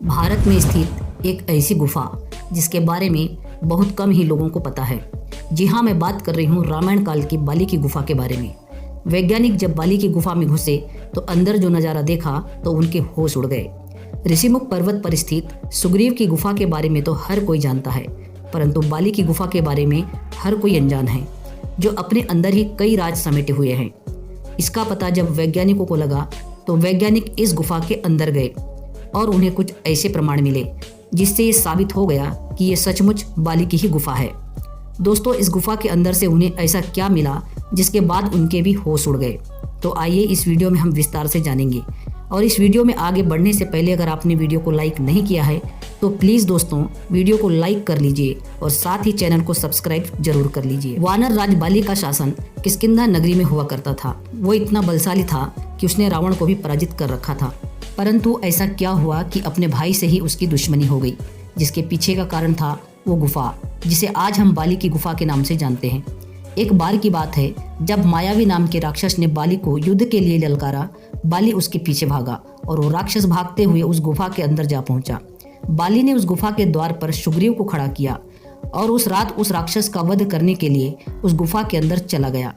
भारत में स्थित एक ऐसी गुफा जिसके बारे में बहुत कम ही लोगों को पता है। जी हाँ, मैं बात कर रही हूँ रामायण काल की बाली की गुफा के बारे में। वैज्ञानिक जब बाली की गुफा में घुसे तो अंदर जो नज़ारा देखा तो उनके होश उड़ गए। ऋषिमुख पर्वत पर स्थित सुग्रीव की गुफा के बारे में तो हर कोई जानता है, परंतु बाली की गुफा के बारे में हर कोई अनजान है, जो अपने अंदर ही कई राज समेटे हुए हैं। इसका पता जब वैज्ञानिकों को लगा तो वैज्ञानिक इस गुफा के अंदर गए और उन्हें कुछ ऐसे प्रमाण मिले जिससे ये साबित हो गया कि ये सचमुच बाली की ही गुफा है। दोस्तों, इस गुफा के अंदर से उन्हें ऐसा क्या मिला जिसके बाद उनके भी होश उड़ गए, तो आइए इस वीडियो में हम विस्तार से जानेंगे। और इस वीडियो में आगे बढ़ने से पहले अगर आपने वीडियो को लाइक नहीं किया है तो प्लीज़ दोस्तों वीडियो को लाइक कर लीजिए और साथ ही चैनल को सब्सक्राइब जरूर कर लीजिए। वानर राज बाली का शासन किष्किंधा नगरी में हुआ करता था। वो इतना बलशाली था कि उसने रावण को भी पराजित कर रखा था, परंतु ऐसा क्या हुआ कि अपने भाई से ही उसकी दुश्मनी हो गई, जिसके पीछे का कारण था वो गुफा जिसे आज हम बाली की गुफा के नाम से जानते हैं। एक बार की बात है जब मायावी नाम के राक्षस ने बाली को युद्ध के लिए ललकारा। बाली उसके पीछे भागा और वो राक्षस भागते हुए उस गुफा के अंदर जा पहुंचा। बाली ने उस गुफा के द्वार पर सुग्रीव को खड़ा किया और उस रात उस राक्षस का वध करने के लिए उस गुफा के अंदर चला गया।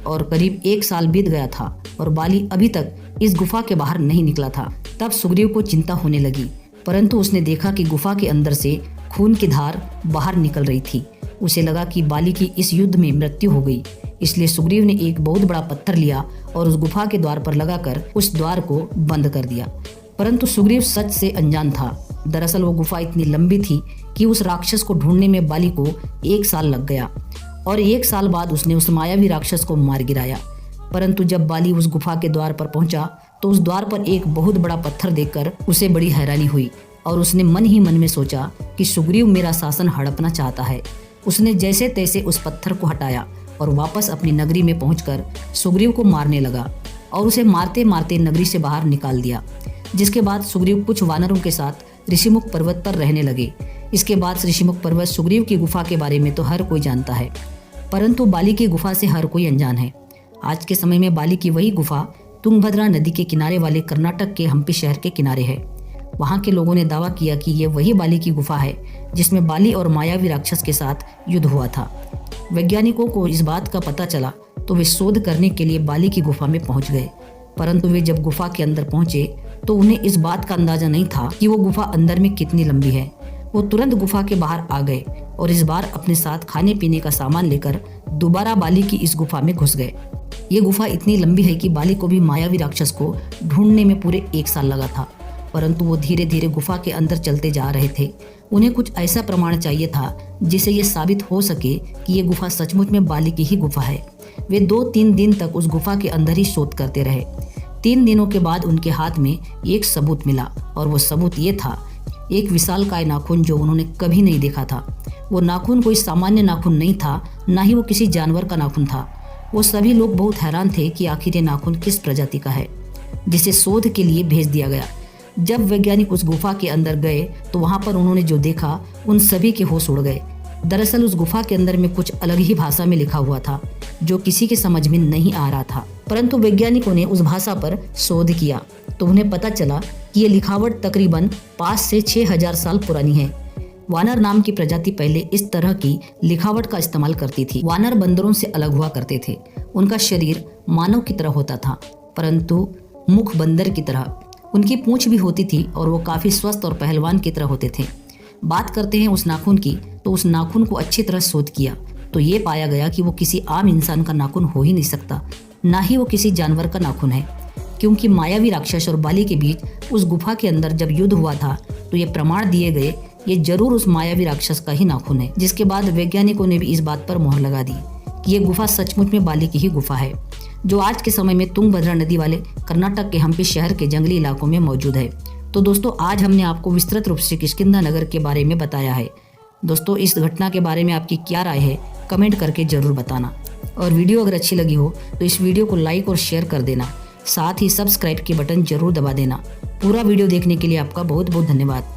और करीब 1 साल बीत गया था और बाली अभी तक इस गुफा के बाहर नहीं निकला था। तब सुग्रीव को चिंता होने लगी, परंतु उसने देखा कि गुफा के अंदर से खून की धार बाहर निकल रही थी। उसे लगा कि बाली की इस युद्ध में मृत्यु हो गई, इसलिए सुग्रीव ने एक बहुत बड़ा पत्थर लिया और उस गुफा के द्वार पर लगाकर उस द्वार को बंद कर दिया। परंतु सुग्रीव सच से अनजान था। दरअसल वो गुफा इतनी लंबी थी कि उस राक्षस को ढूंढने में बाली को 1 साल लग गया और 1 साल बाद उसने उस मायावी राक्षस को मार गिराया। परंतु जब बाली उस गुफा के द्वार पर पहुंचा तो उस द्वार पर एक बहुत बड़ा पत्थर देखकर उसे बड़ी हैरानी हुई और उसने मन ही मन में सोचा कि सुग्रीव मेरा शासन हड़पना चाहता है। उसने जैसे तैसे उस पत्थर को हटाया और वापस अपनी नगरी में पहुंचकर सुग्रीव को मारने लगा और उसे मारते मारते नगरी से बाहर निकाल दिया। जिसके बाद सुग्रीव कुछ वानरों के साथ ऋषिमुख पर्वत पर रहने लगे। इसके बाद ऋषिमुख पर्वत सुग्रीव की गुफा के बारे में तो हर कोई जानता है, परंतु बाली की गुफा से हर कोई अनजान है। आज के समय में बाली की वही गुफा तुंगभद्रा नदी के किनारे वाले कर्नाटक के हम्पी शहर के किनारे है। वहाँ के लोगों ने दावा किया कि ये वही बाली की गुफा है जिसमें बाली और मायावी राक्षस के साथ युद्ध हुआ था। वैज्ञानिकों को इस बात का पता चला तो वे शोध करने के लिए बाली की गुफा में पहुंच गए, परंतु वे जब गुफा के अंदर पहुंचे तो उन्हें इस बात का अंदाजा नहीं था कि वो गुफा अंदर में कितनी लंबी है। वो तुरंत गुफा के बाहर आ गए और इस बार अपने साथ खाने पीने का सामान लेकर दोबारा बाली की इस गुफा में घुस गए। ये गुफा इतनी लंबी है कि बाली को भी मायावी राक्षस को ढूंढने में पूरे 1 साल लगा था, परंतु वो धीरे धीरे गुफा के अंदर चलते जा रहे थे। उन्हें कुछ ऐसा प्रमाण चाहिए था जिससे ये साबित हो सके कि ये गुफा सचमुच में बाली की ही गुफा है। वे 2-3 दिन तक उस गुफा के अंदर ही शोध करते रहे। 3 दिनों के बाद उनके हाथ में एक सबूत मिला और वो सबूत ये था, एक विशालकाय नाखून जो उन्होंने कभी नहीं देखा था। वो नाखून कोई सामान्य नाखून नहीं था, ना ही वो किसी जानवर का नाखून था। वो सभी लोग बहुत हैरान थे कि आखिर ये नाखून किस प्रजाति का है, जिसे शोध के लिए भेज दिया गया। जब वैज्ञानिक उस गुफा के अंदर गए तो वहां पर उन्होंने जो देखा उन सभी के होश उड़ गए। दरअसल उस गुफा के अंदर में कुछ अलग ही भाषा में लिखा हुआ था जो किसी के समझ में नहीं आ रहा था, परंतु वैज्ञानिकों ने उस भाषा पर शोध किया तो उन्हें पता चला कि ये लिखावट तकरीबन 5 से 6,000 साल पुरानी है। वानर नाम की प्रजाति पहले इस तरह की लिखावट का इस्तेमाल करती थी। वानर बंदरों से अलग हुआ करते थे। उनका शरीर मानव की तरह होता था, परंतु मुख बंदर की तरह। उनकी पूंछ भी होती थी और वो काफ़ी स्वस्थ और पहलवान की तरह होते थे। बात करते हैं उस नाखून की, तो उस नाखून को अच्छी तरह शोध किया तो ये पाया गया कि वो किसी आम इंसान का नाखून हो ही नहीं सकता, ना ही वो किसी जानवर का नाखून है, क्योंकि मायावी राक्षस और बाली के बीच उस गुफा के अंदर जब युद्ध हुआ था तो ये प्रमाण दिए गए ये जरूर उस मायावी राक्षस का ही नाखून है। जिसके बाद वैज्ञानिकों ने भी इस बात पर मोहर लगा दी कि ये गुफा सचमुच में बाली की ही गुफा है, जो आज के समय में तुंगभद्रा नदी वाले कर्नाटक के हम्पी शहर के जंगली इलाकों में मौजूद है। तो दोस्तों, आज हमने आपको विस्तृत रूप से किष्किंधा नगर के बारे में बताया है। दोस्तों, इस घटना के बारे में आपकी क्या राय है कमेंट करके जरूर बताना, और वीडियो अगर अच्छी लगी हो तो इस वीडियो को लाइक और शेयर कर देना, साथ ही सब्सक्राइब के बटन जरूर दबा देना। पूरा वीडियो देखने के लिए आपका बहुत बहुत धन्यवाद।